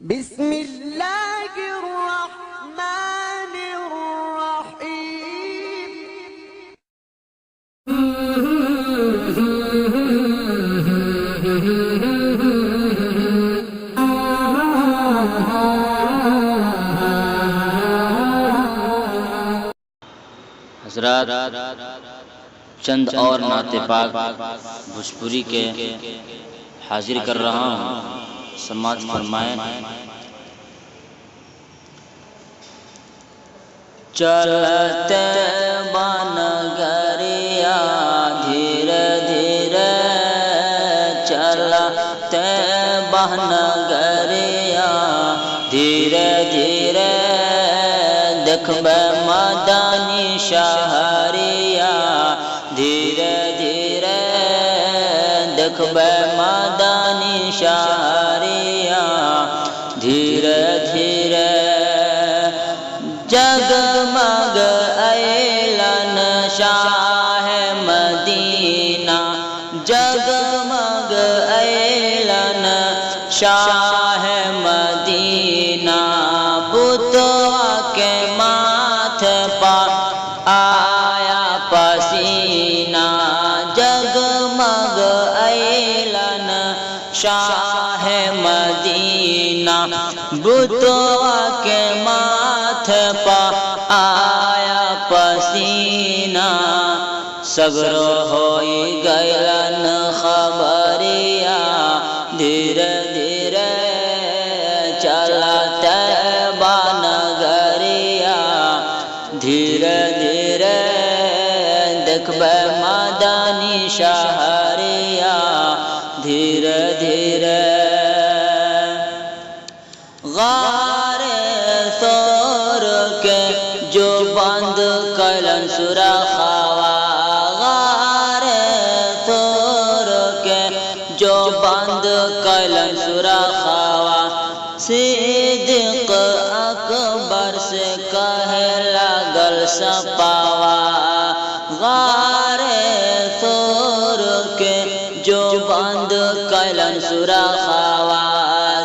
بسم اللہ الرحمن الرحیم۔ حضرات چند اور نعت پاک بھوجپوری کے حاضر کر رہا ہوں، سماعت فرمائیں۔ چلتے بنگریا دھیرے دھیرے، چلتے بنگریا دھیرے دھیرے، دیکھبے مدنی شہریا دھیرے دھیرے، دیکھبے مدنی شہریا دھیرے دھیرے، جگمگ ایلن شاہ مدینہ، جگمگ ایلن شاہ مدینہ، بتوا کے ماتھے پر آیا پسینہ، جگمگ ایلن شاہ مدینہ، بتوا کے ماتھے پر آیا پسینہ، سگرو ہوئی گیلن خبریا دھیرے دھیرے، چلتے بنگریا دھیرے دھیرے، دیکھبے مدنی شہریا دھیرے دھیرے، غار ثور کے جو بند کلن سرخوا، غار ثور کے جو بند کلن سرخوا، صدیق اکبر سے کہے لگل سپاوا، غار ثور کے جو بند کلن سرخوا،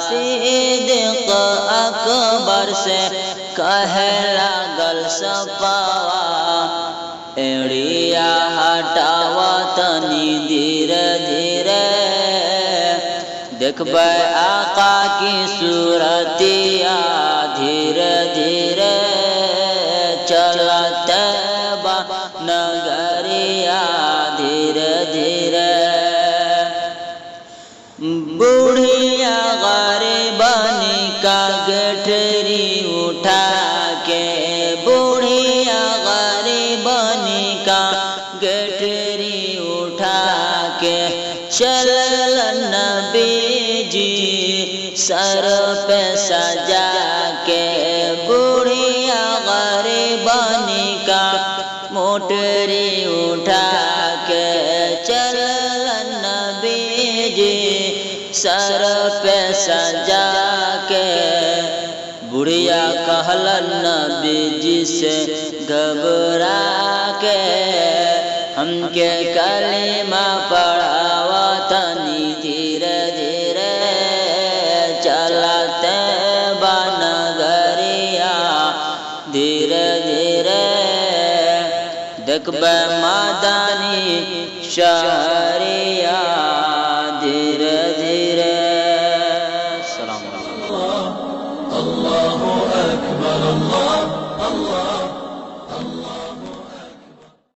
صدیق اکبر سے کہے لگل سپاوا، ایڑیا ہٹاوا تنی دھیرے دھیرے، دیکھبے آقا کی صورتیا دھیرے دھیرے، چلتے بنگریا دھیرے دھیرے، بوڑھیا غریبانی کا گٹھری اٹھا کے، بوڑھیا غریبانی کا گٹھری اٹھا کے، چلل نبی جی سر پہ سجا کے، بوڑھیا غریبانی کا موٹری اٹھا کے، چلل نبی جی سر پہ سجا کے، بڑھیا کہلن نبی جی سے گھبرا کے، ہم کے کلمہ پڑھاوا تنی دھیرے دھیرے، چلتے بنگریا دھیرے دھیرے، دیکھبے مدنی شہریا دھیرے دھیرے۔ السلام علیکم۔ اللہ اکبر، اللہ اللہ